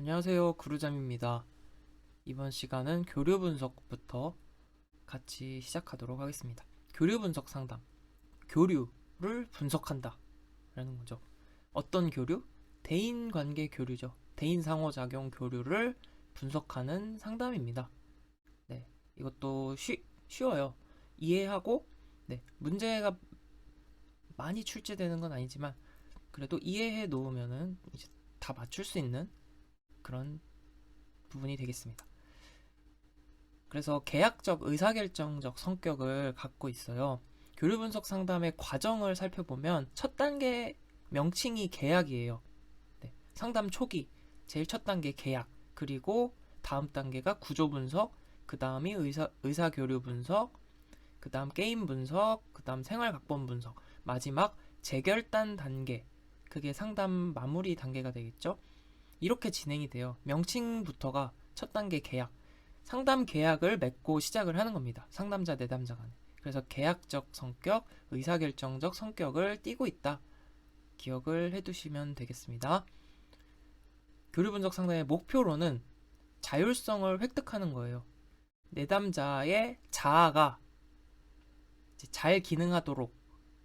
안녕하세요. 구루잠입니다. 이번 시간은 교류 분석부터 같이 시작하도록 하겠습니다. 교류 분석 상담. 교류를 분석한다 라는 거죠. 어떤 교류? 대인 관계 교류죠. 대인 상호작용 교류를 분석하는 상담입니다. 네, 이것도 쉬워요. 이해하고, 문제가 많이 출제되는 건 아니지만 그래도 이해해 놓으면은 이제 다 맞출 수 있는 그런 부분이 되겠습니다. 그래서 계약적 의사결정적 성격을 갖고 있어요. 교류 분석 상담의 과정을 살펴보면 첫 단계 명칭이 계약이에요. 네, 상담 초기 제일 첫 단계 계약, 그리고 다음 단계가 구조 분석, 그 다음이 의사교류 분석, 그 다음 게임 분석, 그 다음 생활각본 분석, 마지막 재결단 단계, 그게 상담 마무리 단계가 되겠죠. 이렇게 진행이 돼요. 명칭부터가 첫 단계 계약, 상담 계약을 맺고 시작을 하는 겁니다. 상담자, 내담자 간에. 그래서 계약적 성격, 의사결정적 성격을 띠고 있다. 기억을 해두시면 되겠습니다. 교류 분석 상담의 목표로는 자율성을 획득하는 거예요. 내담자의 자아가 잘 기능하도록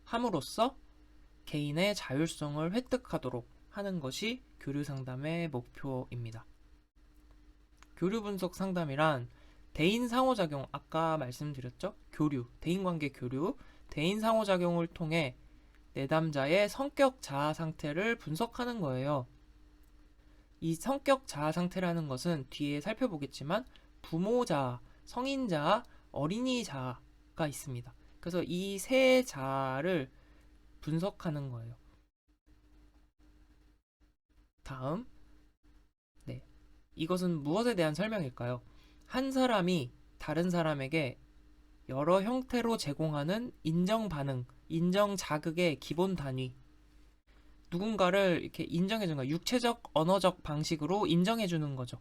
함으로써 개인의 자율성을 획득하도록 하는 것이 교류 상담의 목표입니다. 교류 분석 상담이란 대인 상호작용, 아까 말씀드렸죠? 교류, 대인관계 교류, 대인 상호작용을 통해 내담자의 성격 자아 상태를 분석하는 거예요. 이 성격 자아 상태라는 것은 뒤에 살펴보겠지만 부모 자아, 성인 자아, 어린이 자아가 있습니다. 그래서 이 세 자아를 분석하는 거예요. 다음, 이것은 무엇에 대한 설명일까요? 한 사람이 다른 사람에게 여러 형태로 제공하는 인정 반응, 인정 자극의 기본 단위. 누군가를 이렇게 인정해주는 거, 육체적, 언어적 방식으로 인정해주는 거죠.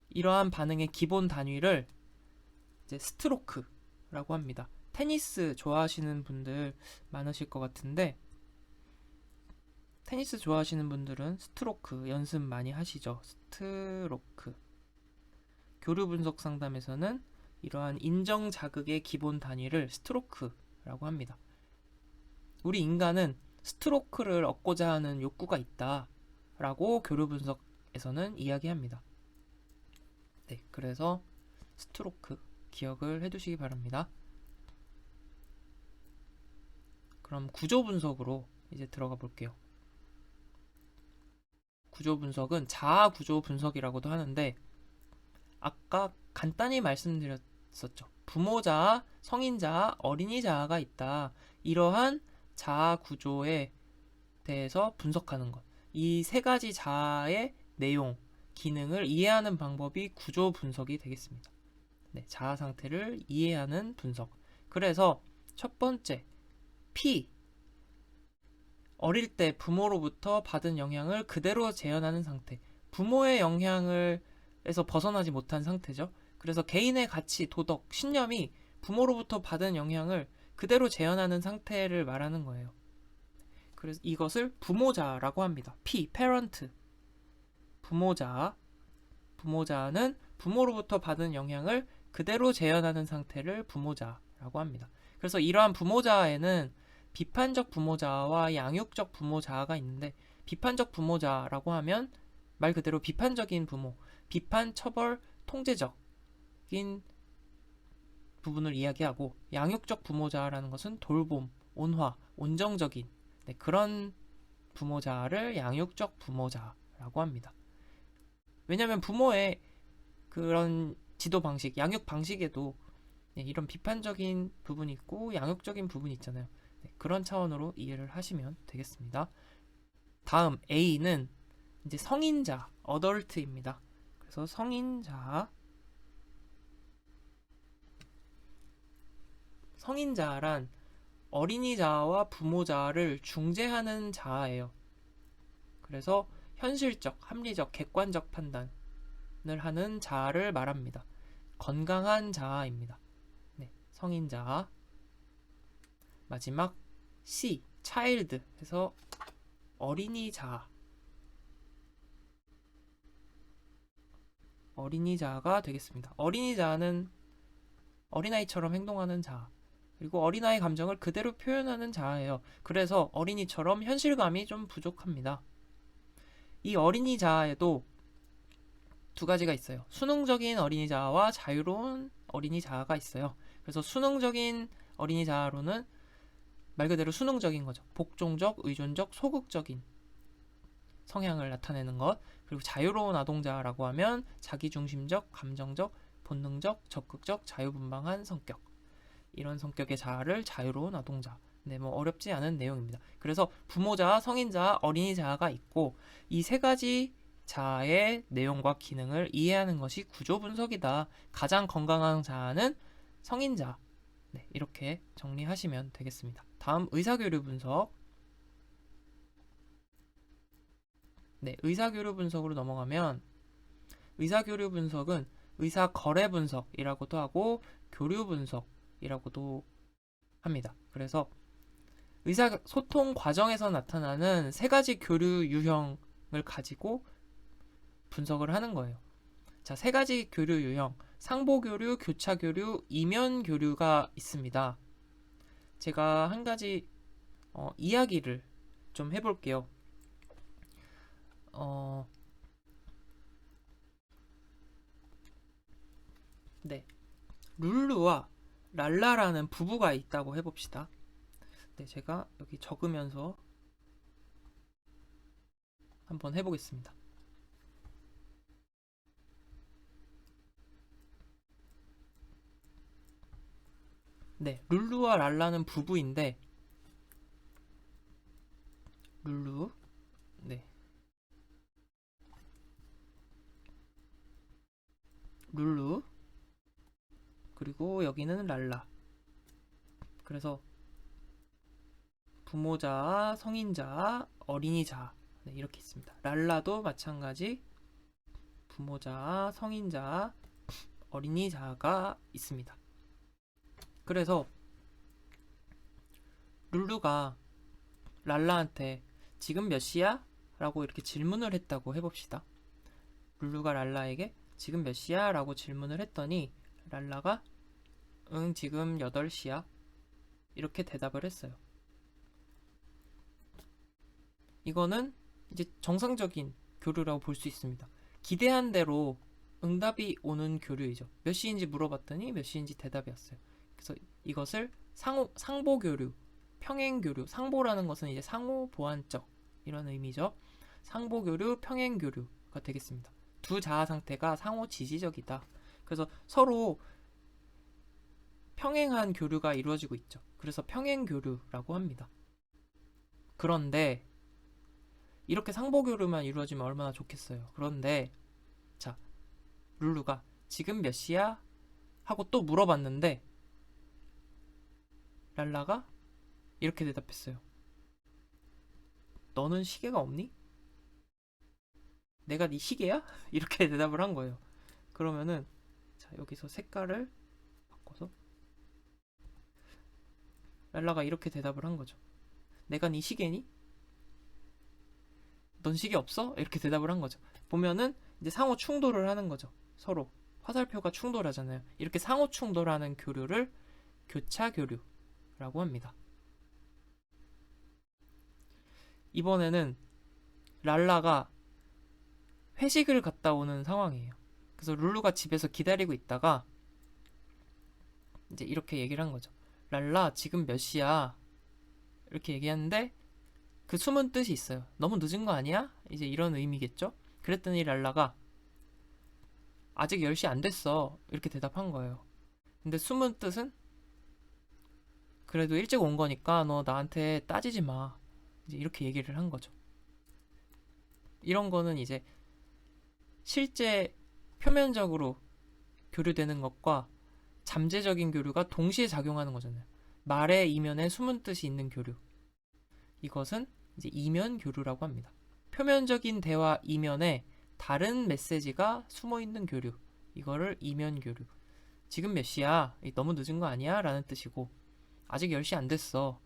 이러한 반응의 기본 단위를 이제 스트로크라고 합니다. 테니스 좋아하시는 분들 많으실 것 같은데, 테니스 좋아하시는 분들은 스트로크 연습 많이 하시죠. 스트로크. 교류 분석 상담에서는 이러한 인정 자극의 기본 단위를 스트로크라고 합니다. 우리 인간은 스트로크를 얻고자 하는 욕구가 있다라고 교류 분석에서는 이야기합니다. 네, 그래서 스트로크 기억을 해두시기 바랍니다. 그럼 구조 분석으로 이제 들어가 볼게요. 구조 분석은 자아 구조 분석이라고도 하는데 아까 간단히 말씀드렸었죠. 부모 자아, 성인 자아, 어린이 자아가 있다. 이러한 자아 구조에 대해서 분석하는 것. 이 세 가지 자아의 내용, 기능을 이해하는 방법이 구조 분석이 되겠습니다. 네, 자아 상태를 이해하는 분석. 그래서 첫 번째, P. 어릴 때 부모로부터 받은 영향을 그대로 재현하는 상태. 부모의 영향을 에서 벗어나지 못한 상태죠. 그래서 개인의 가치, 도덕, 신념이 부모로부터 받은 영향을 그대로 재현하는 상태를 말하는 거예요. 그래서 이것을 부모자라고 합니다. P, parent. 부모자. 부모자는 부모로부터 받은 영향을 그대로 재현하는 상태를 부모자라고 합니다. 그래서 이러한 부모자에는 비판적 부모자와 양육적 부모자가 있는데, 비판적 부모자라고 하면 말 그대로 비판적인 부모, 비판, 처벌, 통제적인 부분을 이야기하고, 양육적 부모자라는 것은 돌봄, 온화, 온정적인 그런 부모자를 양육적 부모자라고 합니다. 왜냐하면 부모의 그런 지도 방식, 양육 방식에도 이런 비판적인 부분이 있고 양육적인 부분이 있잖아요. 그런 차원으로 이해를 하시면 되겠습니다. 다음 A는 이제 성인자, 어덜트입니다. 그래서 성인자란 어린이 자아와 부모 자아를 중재하는 자아예요. 그래서 현실적, 합리적, 객관적 판단을 하는 자아를 말합니다. 건강한 자아입니다. 네, 성인자. 마지막 C, child 해서 어린이 자아. 어린이자아가 되겠습니다. 어린이자아는 어린아이처럼 행동하는 자아, 그리고 어린아이 감정을 그대로 표현하는 자아예요. 그래서 어린이처럼 현실감이 좀 부족합니다. 이 어린이자아에도 두 가지가 있어요. 수능적인 어린이자아와 자유로운 어린이자아가 있어요. 그래서 수능적인 어린이자아로는 말 그대로 수능적인 거죠. 복종적, 의존적, 소극적인 성향을 나타내는 것. 그리고 자유로운 아동자라고 하면 자기중심적, 감정적, 본능적, 적극적, 자유분방한 성격. 이런 성격의 자아를 자유로운 아동자. 네, 뭐 어렵지 않은 내용입니다. 그래서 부모자아, 성인자아, 어린이자아가 있고 이 세 가지 자아의 내용과 기능을 이해하는 것이 구조 분석이다. 가장 건강한 자아는 성인자. 네, 이렇게 정리하시면 되겠습니다. 다음 의사교류 분석. 네, 의사교류 분석으로 넘어가면 의사교류 분석은 의사거래 분석이라고도 하고 교류 분석이라고도 합니다. 그래서 의사소통 과정에서 나타나는 세 가지 교류 유형을 가지고 분석을 하는 거예요. 자, 세 가지 교류 유형, 상보교류, 교차교류, 이면교류가 있습니다. 제가 한 가지 이야기를 좀 해볼게요. 네, 룰루와 랄라라는 부부가 있다고 해봅시다. 네, 제가 여기 적으면서 한번 해보겠습니다. 네, 룰루와 랄라는 부부인데 룰루, 네, 룰루, 그리고 여기는 랄라. 그래서 부모자아, 성인자아, 어린이자아, 네, 이렇게 있습니다. 랄라도 마찬가지 부모자아, 성인자아, 어린이자아가 있습니다. 그래서 룰루가 랄라한테 지금 몇 시야? 라고 이렇게 질문을 했다고 해봅시다. 룰루가 랄라에게 지금 몇 시야? 라고 질문을 했더니 랄라가 응, 지금 8시야. 이렇게 대답을 했어요. 이거는 이제 정상적인 교류라고 볼 수 있습니다. 기대한 대로 응답이 오는 교류이죠. 몇 시인지 물어봤더니 몇 시인지 대답이 왔어요. 그래서 이것을 상보교류, 평행교류, 상보라는 것은 이제 상호 보완적 이런 의미죠. 상보교류, 평행교류가 되겠습니다. 두 자아 상태가 상호 지지적이다. 그래서 서로 평행한 교류가 이루어지고 있죠. 그래서 평행교류라고 합니다. 그런데 이렇게 상보교류만 이루어지면 얼마나 좋겠어요. 그런데 자, 룰루가 지금 몇 시야? 하고 또 물어봤는데 랄라가 이렇게 대답했어요. 너는 시계가 없니? 내가 네 시계야? 이렇게 대답을 한 거예요. 그러면은 자, 여기서 색깔을 바꿔서 랄라가 이렇게 대답을 한 거죠. 내가 네 시계니? 넌 시계 없어? 이렇게 대답을 한 거죠. 보면은 이제 상호 충돌을 하는 거죠. 서로 화살표가 충돌하잖아요. 이렇게 상호 충돌하는 교류를 교차 교류라고 합니다. 이번에는 랄라가 회식을 갔다 오는 상황이에요. 그래서 룰루가 집에서 기다리고 있다가 이제 이렇게 얘기를 한 거죠. 랄라, 지금 몇 시야? 이렇게 얘기하는데 그 숨은 뜻이 있어요. 너무 늦은 거 아니야? 이제 이런 의미겠죠? 그랬더니 랄라가 아직 10시 안 됐어. 이렇게 대답한 거예요. 근데 숨은 뜻은 그래도 일찍 온 거니까 너 나한테 따지지 마. 이제 이렇게 얘기를 한 거죠. 이런 거는 이제 실제 표면적으로 교류되는 것과 잠재적인 교류가 동시에 작용하는 거잖아요. 말의 이면에 숨은 뜻이 있는 교류. 이것은 이제 이면 교류라고 합니다. 표면적인 대화 이면에 다른 메시지가 숨어 있는 교류. 이거를 이면 교류. 지금 몇 시야? 너무 늦은 거 아니야? 라는 뜻이고 아직 10시 안 됐어.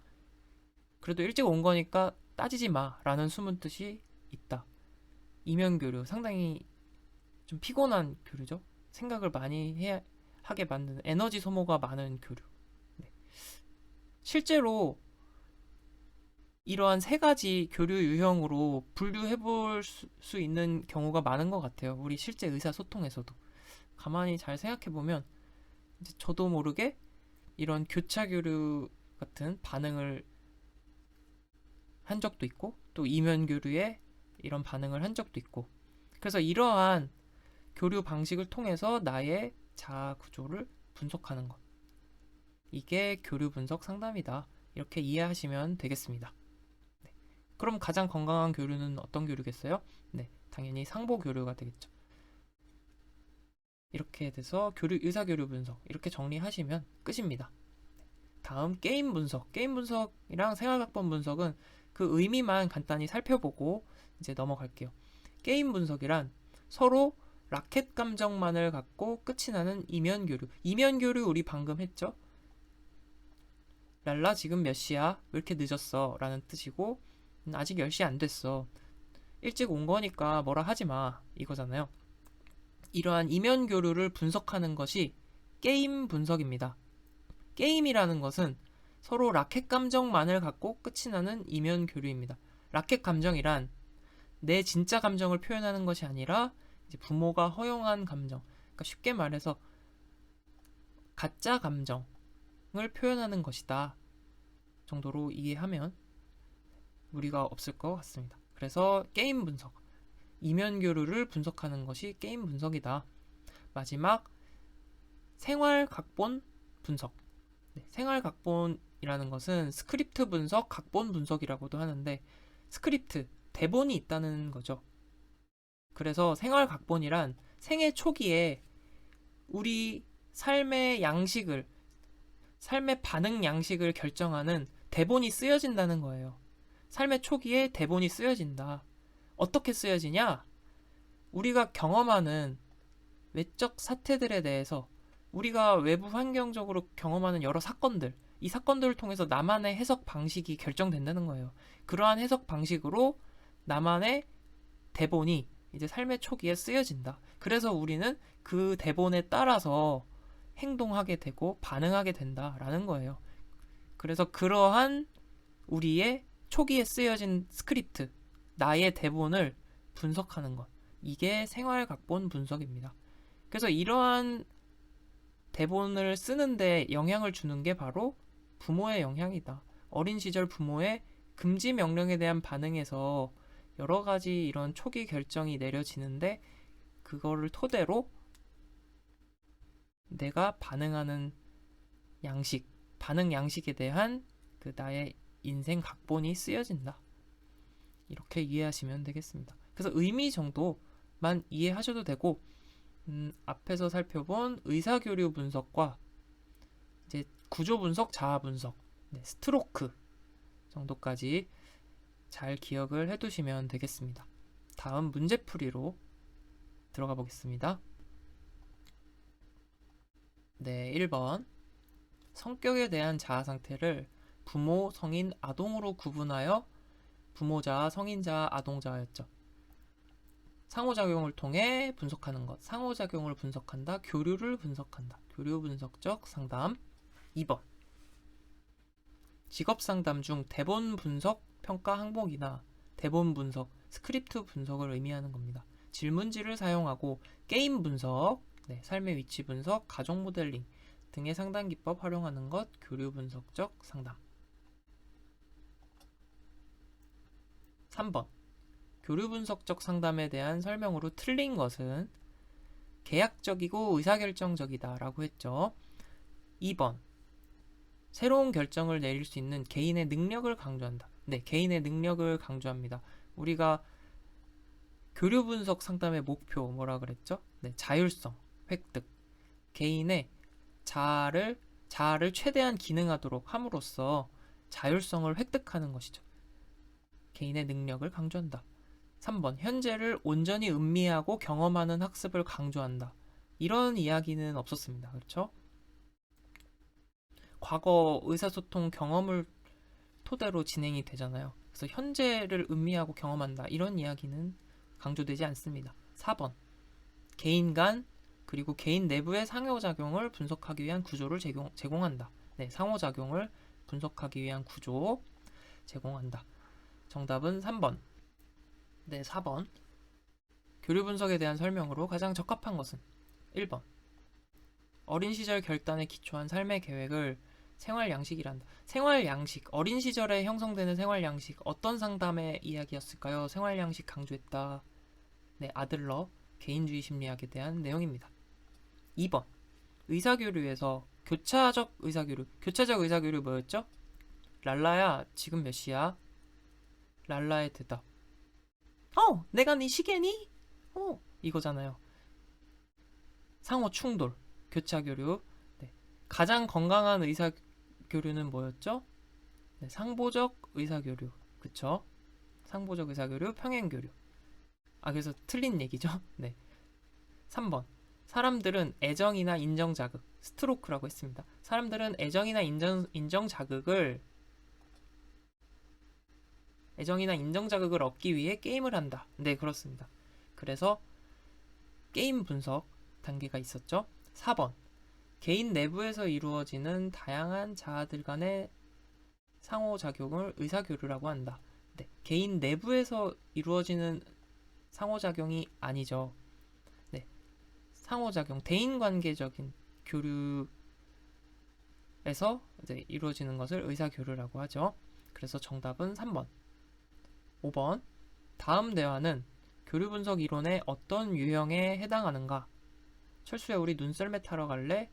그래도 일찍 온 거니까 따지지 마. 라는 숨은 뜻이 있다. 이면 교류 상당히 좀 피곤한 교류죠. 생각을 많이 하게 만드는 에너지 소모가 많은 교류. 네. 실제로 이러한 세 가지 교류 유형으로 분류해 볼 수 있는 경우가 많은 것 같아요. 우리 실제 의사소통에서도. 가만히 잘 생각해 보면 저도 모르게 이런 교차 교류 같은 반응을 한 적도 있고 또 이면 교류에 이런 반응을 한 적도 있고 그래서 이러한 교류 방식을 통해서 나의 자아 구조를 분석하는 것. 이게 교류 분석 상담이다. 이렇게 이해하시면 되겠습니다. 네. 그럼 가장 건강한 교류는 어떤 교류겠어요? 네, 당연히 상보 교류가 되겠죠. 이렇게 돼서 의사교류 분석 이렇게 정리하시면 끝입니다. 다음 게임 분석. 게임 분석이랑 생활각본 분석은 그 의미만 간단히 살펴보고 이제 넘어갈게요. 게임 분석이란 서로 라켓 감정만을 갖고 끝이 나는 이면 교류. 이면 교류 우리 방금 했죠? 랄라 지금 몇 시야? 왜 이렇게 늦었어? 라는 뜻이고 아직 10시 안 됐어. 일찍 온 거니까 뭐라 하지 마. 이거잖아요. 이러한 이면 교류를 분석하는 것이 게임 분석입니다. 게임이라는 것은 서로 라켓 감정만을 갖고 끝이 나는 이면 교류입니다. 라켓 감정이란 내 진짜 감정을 표현하는 것이 아니라 이제 부모가 허용한 감정, 그러니까 쉽게 말해서 가짜 감정을 표현하는 것이다 정도로 이해하면 무리가 없을 것 같습니다. 그래서 게임 분석, 이면 교류를 분석하는 것이 게임 분석이다. 마지막 생활 각본 분석. 네, 생활 각본이라는 것은 스크립트 분석, 각본 분석이라고도 하는데 스크립트, 대본이 있다는 거죠. 그래서 생활 각본이란 생애 초기에 우리 삶의 양식을, 삶의 반응 양식을 결정하는 대본이 쓰여진다는 거예요. 삶의 초기에 대본이 쓰여진다. 어떻게 쓰여지냐? 우리가 경험하는 외적 사태들에 대해서 우리가 외부 환경적으로 경험하는 여러 사건들, 이 사건들을 통해서 나만의 해석 방식이 결정된다는 거예요. 그러한 해석 방식으로 나만의 대본이 이제 삶의 초기에 쓰여진다. 그래서 우리는 그 대본에 따라서 행동하게 되고 반응하게 된다라는 거예요. 그래서 그러한 우리의 초기에 쓰여진 스크립트, 나의 대본을 분석하는 것. 이게 생활 각본 분석입니다. 그래서 이러한 대본을 쓰는데 영향을 주는 게 바로 부모의 영향이다. 어린 시절 부모의 금지 명령에 대한 반응에서 여러 가지 이런 초기 결정이 내려지는데 그거를 토대로 내가 반응하는 양식, 반응 양식에 대한 그 나의 인생 각본이 쓰여진다. 이렇게 이해하시면 되겠습니다. 그래서 의미 정도만 이해하셔도 되고 앞에서 살펴본 의사교류 분석과 이제 구조 분석, 자아 분석, 네, 스트로크 정도까지 잘 기억을 해두시면 되겠습니다. 다음 문제풀이로 들어가 보겠습니다. 네, 1번. 성격에 대한 자아 상태를 부모, 성인, 아동으로 구분하여 부모자아, 성인자아, 아동자아였죠. 상호작용을 통해 분석하는 것. 상호작용을 분석한다. 교류를 분석한다. 교류 분석적 상담. 2번. 직업 상담 중 대본 분석, 평가 항목이나 대본 분석, 스크립트 분석을 의미하는 겁니다. 질문지를 사용하고 게임 분석, 네, 삶의 위치 분석, 가족 모델링 등의 상담 기법 활용하는 것, 교류 분석적 상담. 3번. 교류 분석적 상담에 대한 설명으로 틀린 것은 계약적이고 의사결정적이다 라고 했죠. 2번. 새로운 결정을 내릴 수 있는 개인의 능력을 강조한다. 네, 개인의 능력을 강조합니다. 우리가 교류 분석 상담의 목표 뭐라 그랬죠? 네, 자율성, 획득. 개인의 자아를 최대한 기능하도록 함으로써 자율성을 획득하는 것이죠. 개인의 능력을 강조한다. 3번. 현재를 온전히 음미하고 경험하는 학습을 강조한다. 이런 이야기는 없었습니다. 그렇죠? 과거 의사소통 경험을 토대로 진행이 되잖아요. 그래서 현재를 음미하고 경험한다. 이런 이야기는 강조되지 않습니다. 4번. 개인 간 그리고 개인 내부의 상호작용을 분석하기 위한 구조를 제공한다. 네, 상호작용을 분석하기 위한 구조 제공한다. 정답은 3번. 네, 4번. 교류 분석에 대한 설명으로 가장 적합한 것은 1번. 어린 시절 결단에 기초한 삶의 계획을 생활 양식이란다. 생활 양식, 어린 시절에 형성되는 생활 양식, 어떤 상담의 이야기였을까요? 생활 양식 강조했다. 네, 아들러 개인주의 심리학에 대한 내용입니다. 2번. 의사교류에서 교차적 의사교류 뭐였죠? 랄라야, 지금 몇 시야? 랄라의 대답. 내가 네 시계니? 이거잖아요. 상호 충돌, 교차교류. 네. 가장 건강한 의사교류는 뭐였죠? 네, 상보적 의사교류. 그쵸? 상보적 의사교류, 평행교류. 그래서 틀린 얘기죠? 네. 3번. 사람들은 애정이나 인정 자극, 스트로크라고 했습니다. 사람들은 애정이나 인정 자극을 얻기 위해 게임을 한다. 네, 그렇습니다. 그래서 게임 분석 단계가 있었죠. 4번. 개인 내부에서 이루어지는 다양한 자아들 간의 상호작용을 의사교류라고 한다. 네, 개인 내부에서 이루어지는 상호작용이 아니죠. 네, 상호작용, 대인관계적인 교류에서 이제 이루어지는 것을 의사교류라고 하죠. 그래서 정답은 3번. 5번. 다음 대화는 교류 분석 이론의 어떤 유형에 해당하는가? 철수야, 우리 눈썰매 타러 갈래?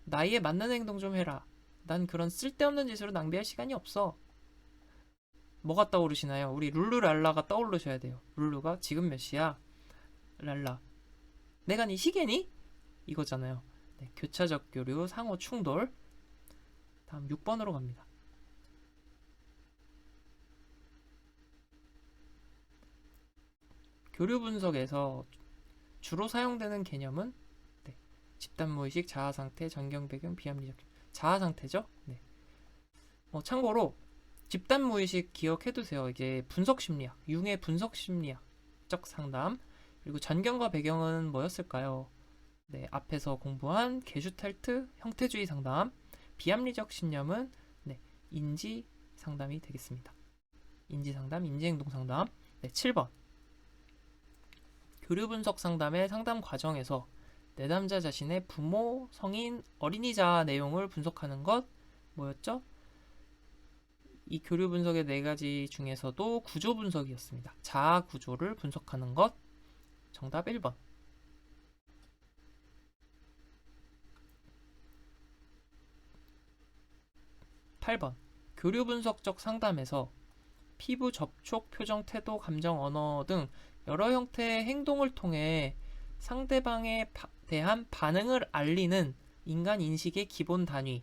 나이에 맞는 행동 좀 해라. 난 그런 쓸데없는 짓으로 낭비할 시간이 없어. 뭐가 떠오르시나요? 우리 룰루랄라가 떠오르셔야 돼요. 룰루가 지금 몇 시야? 랄라. 내가 네 시계니? 이거잖아요. 네, 교차적 교류, 상호 충돌. 다음 6번으로 갑니다. 교류 분석에서 주로 사용되는 개념은 집단무의식, 자아상태, 전경배경, 비합리적. 자아상태죠? 네. 참고로 집단무의식 기억해두세요. 이게 분석심리학, 융의 분석심리학적 상담. 그리고 전경과 배경은 뭐였을까요? 네, 앞에서 공부한 게슈탈트 형태주의 상담. 비합리적 신념은 인지 상담이 되겠습니다. 인지 상담, 인지행동 상담. 네, 7번. 교류 분석 상담의 상담 과정에서 내담자 자신의 부모, 성인, 어린이 자아 내용을 분석하는 것 뭐였죠? 이 교류 분석의 4가지 중에서도 구조 분석이었습니다. 자아 구조를 분석하는 것. 정답 1번. 8번. 교류 분석적 상담에서 피부 접촉, 표정, 태도, 감정, 언어 등 여러 형태의 행동을 통해 상대방에 대한 반응을 알리는 인간 인식의 기본 단위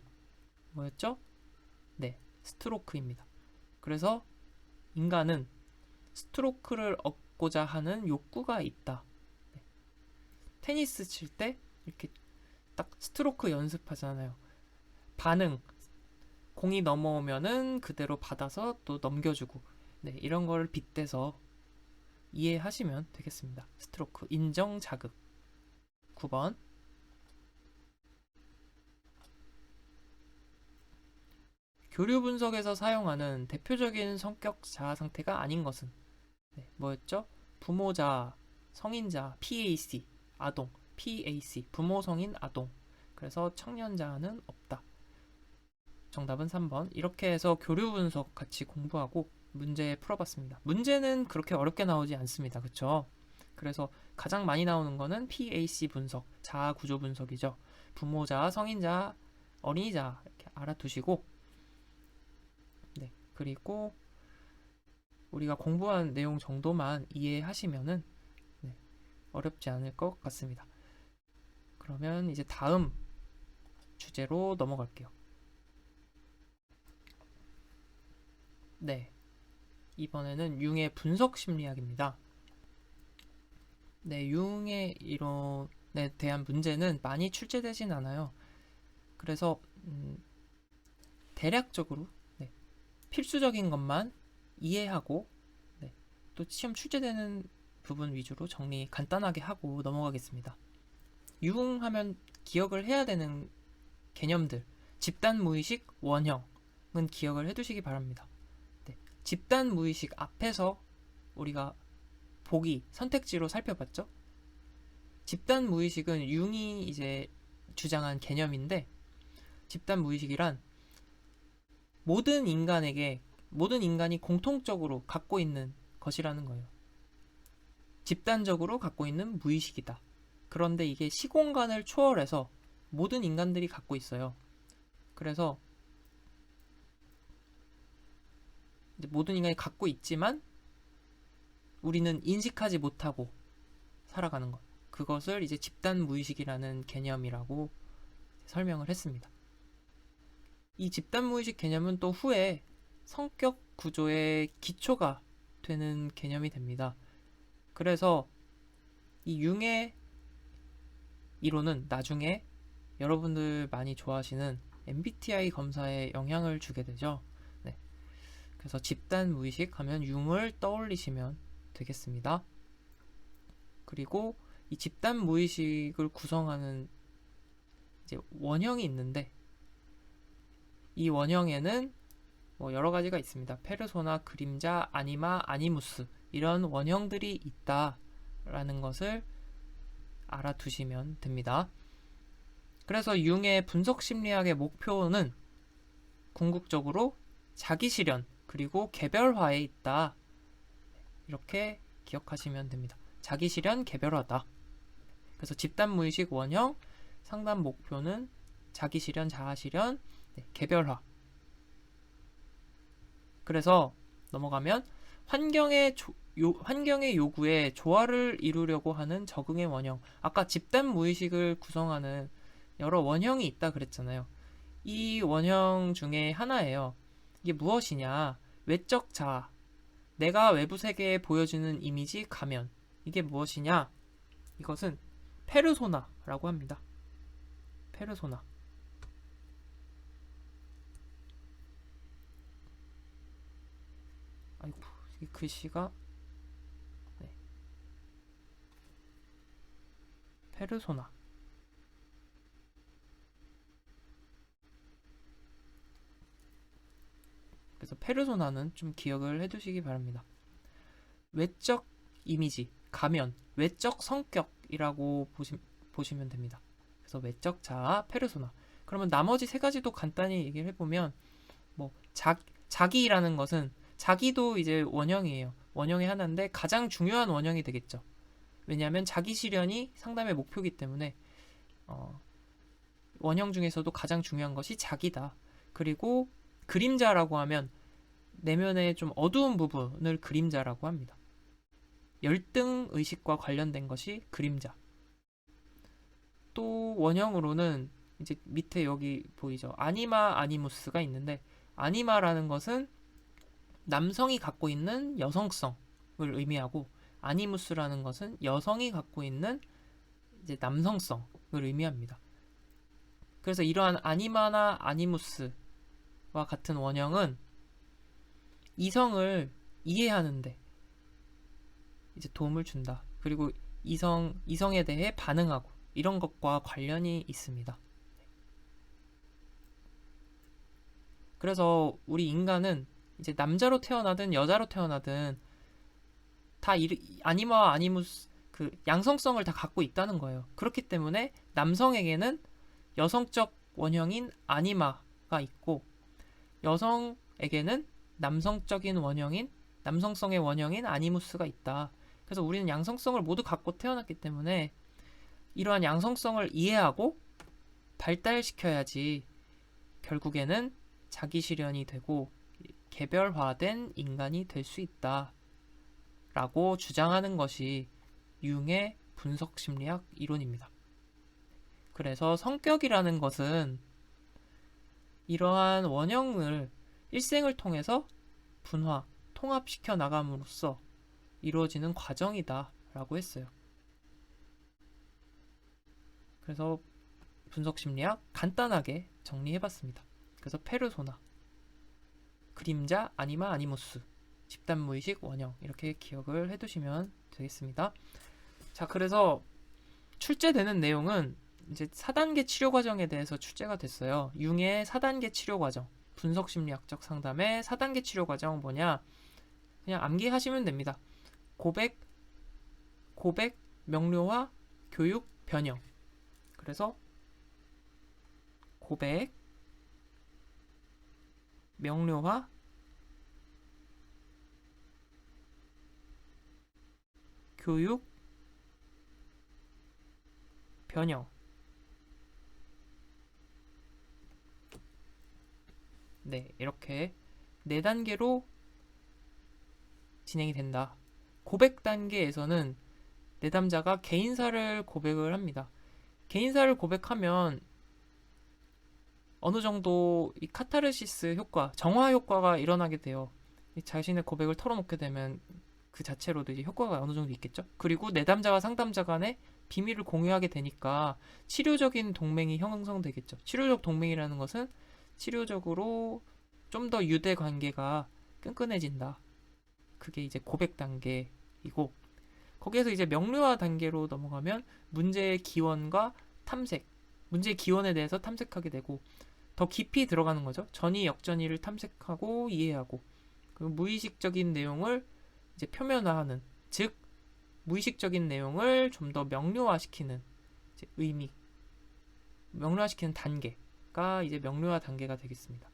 뭐였죠? 네, 스트로크입니다. 그래서 인간은 스트로크를 얻고자 하는 욕구가 있다. 네. 테니스 칠 때 이렇게 딱 스트로크 연습하잖아요. 반응, 공이 넘어오면은 그대로 받아서 또 넘겨주고, 네, 이런 걸 빗대서 이해하시면 되겠습니다. 스트로크, 인정, 자극. 9번. 교류 분석에서 사용하는 대표적인 성격 자아 상태가 아닌 것은 뭐였죠? 부모자, 성인자, PAC, 아동, PAC, 부모, 성인, 아동. 그래서 청년자는 없다. 정답은 3번. 이렇게 해서 교류 분석 같이 공부하고 문제 풀어봤습니다. 문제는 그렇게 어렵게 나오지 않습니다. 그쵸? 그래서 가장 많이 나오는 거는 PAC 분석, 자아 구조 분석이죠. 부모자, 성인자, 어린이자 이렇게 알아두시고 그리고 우리가 공부한 내용 정도만 이해하시면은 어렵지 않을 것 같습니다. 그러면 이제 다음 주제로 넘어갈게요. 네, 이번에는 융의 분석 심리학입니다. 네, 융의 이론에 대한 문제는 많이 출제되진 않아요. 그래서 대략적으로 필수적인 것만 이해하고 또 시험 출제되는 부분 위주로 정리 간단하게 하고 넘어가겠습니다. 융하면 기억을 해야 되는 개념들, 집단 무의식, 원형은 기억을 해두시기 바랍니다. 네, 집단 무의식 앞에서 우리가 보기, 선택지로 살펴봤죠? 집단 무의식은 융이 이제 주장한 개념인데, 집단 무의식이란 모든 인간이 공통적으로 갖고 있는 것이라는 거예요. 집단적으로 갖고 있는 무의식이다. 그런데 이게 시공간을 초월해서 모든 인간들이 갖고 있어요. 그래서 모든 인간이 갖고 있지만 우리는 인식하지 못하고 살아가는 것. 그것을 이제 집단 무의식이라는 개념이라고 설명을 했습니다. 이 집단 무의식 개념은 또 후에 성격 구조의 기초가 되는 개념이 됩니다. 그래서 이 융의 이론은 나중에 여러분들 많이 좋아하시는 MBTI 검사에 영향을 주게 되죠. 네. 그래서 집단 무의식 하면 융을 떠올리시면 되겠습니다. 그리고 이 집단 무의식을 구성하는 이제 원형이 있는데, 이 원형에는 뭐 여러 가지가 있습니다. 페르소나, 그림자, 아니마, 아니무스 이런 원형들이 있다라는 것을 알아두시면 됩니다. 그래서 융의 분석 심리학의 목표는 궁극적으로 자기 실현 그리고 개별화에 있다. 이렇게 기억하시면 됩니다. 자기 실현, 개별화다. 그래서 집단 무의식 원형 상담 목표는 자기 실현, 자아 실현, 개별화. 그래서 넘어가면 환경의 요구에 조화를 이루려고 하는 적응의 원형. 아까 집단 무의식을 구성하는 여러 원형이 있다 그랬잖아요. 이 원형 중에 하나예요. 이게 무엇이냐? 외적 자아. 내가 외부 세계에 보여주는 이미지, 가면. 이게 무엇이냐? 이것은 페르소나라고 합니다. 페르소나. 아이고, 이 글씨가 네. 페르소나. 그래서 페르소나는 좀 기억을 해두시기 바랍니다. 외적 이미지, 가면, 외적 성격이라고 보시면 됩니다. 그래서 외적 자아, 페르소나. 그러면 나머지 세 가지도 간단히 얘기를 해보면, 뭐 자기라는 것은 자기도 이제 원형이에요. 원형의 하나인데 가장 중요한 원형이 되겠죠. 왜냐하면 자기 실현이 상담의 목표이기 때문에 원형 중에서도 가장 중요한 것이 자기다. 그리고 그림자라고 하면 내면의 좀 어두운 부분을 그림자라고 합니다. 열등 의식과 관련된 것이 그림자. 또 원형으로는 이제 밑에 여기 보이죠. 아니마, 아니무스가 있는데, 아니마라는 것은 남성이 갖고 있는 여성성을 의미하고, 아니무스라는 것은 여성이 갖고 있는 이제 남성성을 의미합니다. 그래서 이러한 아니마나 아니무스와 같은 원형은 이성을 이해하는데 이제 도움을 준다. 그리고 이성에 대해 반응하고 이런 것과 관련이 있습니다. 그래서 우리 인간은 이제 남자로 태어나든 여자로 태어나든 다 아니마와 아니무스 그 양성성을 다 갖고 있다는 거예요. 그렇기 때문에 남성에게는 여성적 원형인 아니마가 있고, 여성에게는 남성적인 원형인 남성성의 원형인 아니무스가 있다. 그래서 우리는 양성성을 모두 갖고 태어났기 때문에 이러한 양성성을 이해하고 발달시켜야지 결국에는 자기 실현이 되고 개별화된 인간이 될 수 있다 라고 주장하는 것이 융의 분석 심리학 이론입니다. 그래서 성격이라는 것은 이러한 원형을 일생을 통해서 분화, 통합시켜 나감으로써 이루어지는 과정이다 라고 했어요. 그래서 분석 심리학 간단하게 정리해봤습니다. 그래서 페르소나, 그림자, 아니마, 아니무스, 집단 무의식, 원형 이렇게 기억을 해두시면 되겠습니다. 자, 그래서 출제되는 내용은 이제 4단계 치료 과정에 대해서 출제가 됐어요. 융의 4단계 치료 과정, 분석 심리학적 상담의 4단계 치료 과정 뭐냐? 그냥 암기하시면 됩니다. 고백, 명료화, 교육, 변형. 그래서 고백, 명료화, 교육, 변형. 네, 이렇게 4단계로 진행이 된다. 고백 단계에서는 내담자가 개인사를 고백을 합니다. 개인사를 고백하면 어느 정도 이 카타르시스 효과, 정화 효과가 일어나게 돼요. 자신의 고백을 털어놓게 되면 그 자체로도 이제 효과가 어느 정도 있겠죠. 그리고 내담자와 상담자 간에 비밀을 공유하게 되니까 치료적인 동맹이 형성되겠죠. 치료적 동맹이라는 것은 치료적으로 좀 더 유대 관계가 끈끈해진다. 그게 이제 고백 단계이고, 거기에서 이제 명료화 단계로 넘어가면 문제의 기원과 탐색, 문제의 기원에 대해서 탐색하게 되고 더 깊이 들어가는 거죠. 전이 역전이를 탐색하고 이해하고, 그 무의식적인 내용을 이제 표면화하는, 즉 무의식적인 내용을 좀 더 명료화시키는 이제 의미, 명료화시키는 단계가 이제 명료화 단계가 되겠습니다.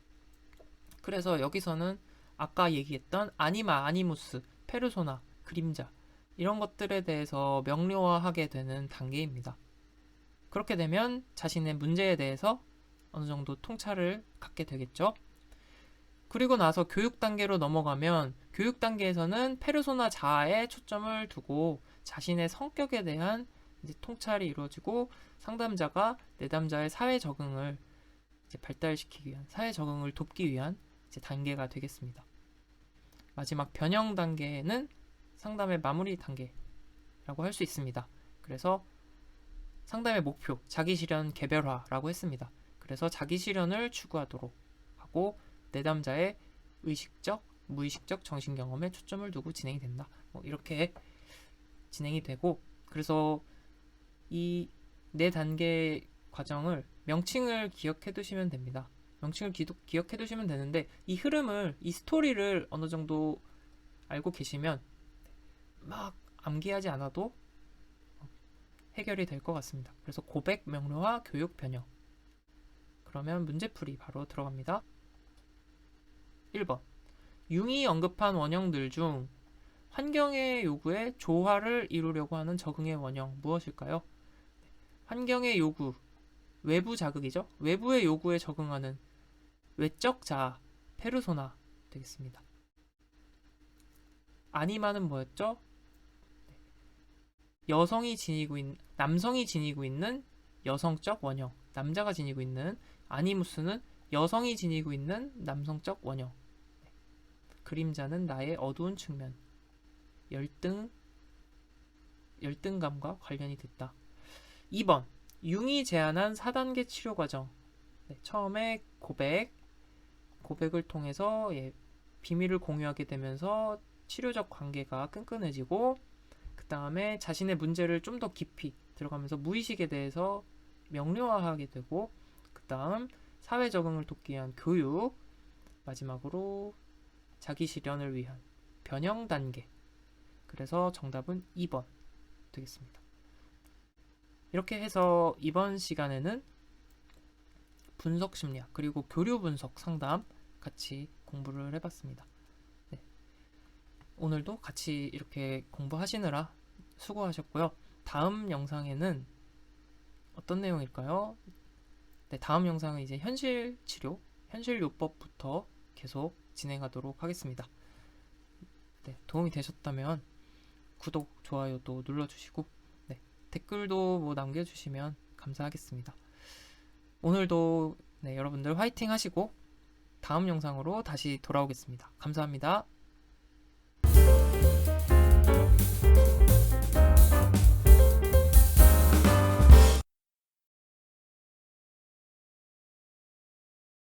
그래서 여기서는 아까 얘기했던 아니마, 아니무스, 페르소나, 그림자 이런 것들에 대해서 명료화하게 되는 단계입니다. 그렇게 되면 자신의 문제에 대해서 어느 정도 통찰을 갖게 되겠죠. 그리고 나서 교육 단계로 넘어가면 교육 단계에서는 페르소나 자아에 초점을 두고 자신의 성격에 대한 이제 통찰이 이루어지고 상담자가 내담자의 사회 적응을 이제 발달시키기 위한, 사회 적응을 돕기 위한 이제 단계가 되겠습니다. 마지막 변형 단계는 상담의 마무리 단계라고 할 수 있습니다. 그래서 상담의 목표, 자기 실현 개별화라고 했습니다. 그래서 자기 실현을 추구하도록 하고 내담자의 의식적, 무의식적 정신 경험에 초점을 두고 진행이 된다. 이렇게 진행이 되고, 그래서 이 4단계 과정을 명칭을 기억해 두시면 됩니다. 명칭을 기억해 두시면 되는데, 이 흐름을, 이 스토리를 어느 정도 알고 계시면 막 암기하지 않아도 해결이 될 것 같습니다. 그래서 고백, 명료화, 교육, 변형. 그러면 문제풀이 바로 들어갑니다. 1번. 융이 언급한 원형들 중 환경의 요구에 조화를 이루려고 하는 적응의 원형 무엇일까요? 환경의 요구, 외부 자극이죠. 외부의 요구에 적응하는 외적 자아, 페르소나 되겠습니다. 아니마는 뭐였죠? 남성이 지니고 있는 여성적 원형, 남자가 지니고 있는. 아니무스는 여성이 지니고 있는 남성적 원형. 그림자는 나의 어두운 측면, 열등감과 관련이 됐다. 2번. 융이 제안한 4단계 치료 과정. 처음에 고백을 통해서 비밀을 공유하게 되면서 치료적 관계가 끈끈해지고, 그 다음에 자신의 문제를 좀 더 깊이 들어가면서 무의식에 대해서 명료화하게 되고, 그 다음 사회 적응을 돕기 위한 교육, 마지막으로 자기 실현을 위한 변형 단계. 그래서 정답은 2번 되겠습니다. 이렇게 해서 이번 시간에는 분석 심리학 그리고 교류 분석 상담 같이 공부를 해봤습니다. 네. 오늘도 같이 이렇게 공부하시느라 수고하셨고요. 다음 영상에는 어떤 내용일까요? 네, 다음 영상은 이제 현실 치료, 현실 요법부터 계속 진행하도록 하겠습니다. 네, 도움이 되셨다면 구독, 좋아요도 눌러주시고, 네, 댓글도 뭐 남겨주시면 감사하겠습니다. 오늘도 여러분들 화이팅 하시고 다음 영상으로 다시 돌아오겠습니다. 감사합니다.